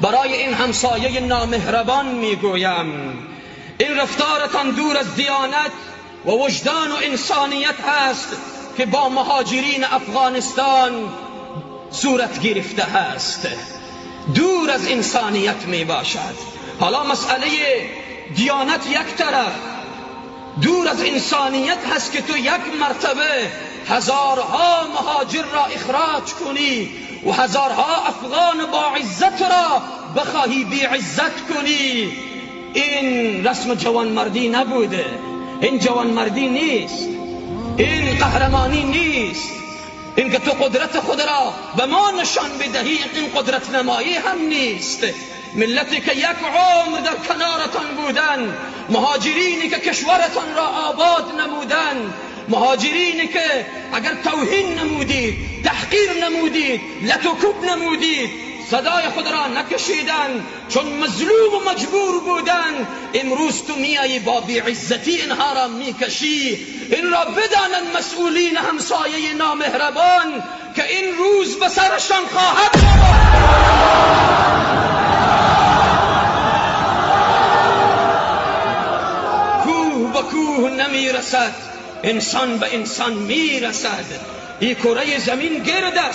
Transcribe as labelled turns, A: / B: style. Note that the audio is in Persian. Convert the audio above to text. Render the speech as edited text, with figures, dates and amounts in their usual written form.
A: برای این همسایه نامهربان میگویم این رفتارتان دور از دیانت و وجدان و انسانیت هست که با مهاجرین افغانستان صورت گرفته هست، دور از انسانیت می باشد. حالا مسئله دیانت یک طرف، دور از انسانیت هست که تو یک مرتبه هزارها مهاجر را اخراج کنی و هزارها افغان با عزت را بخواهی بی عزت کنی. این رسم جوانمردی نبوده، این جوانمردی نیست، این قهرمانی نیست. این که تو قدرت خود را به ما نشان بدهی این قدرت نمایی هم نیست. ملتی که یک عمر در کنارتان بودن، مهاجرینی که کشورتان را آباد نمودن، مهاجرینی که اگر توهین نمودید، تحقیر نمودید، لطوکوب نمودید، صدای خود را نکشیدن چون مظلوم و مجبور بودن، امروز تو میایی با بیعزتی اینها را میکشی. این را بدانند مسئولین همسایه نامهربان که این روز به سرشان خواهد کوه به کوه نمیرسد، انسان به انسان میرسد. این کره زمین گرد است.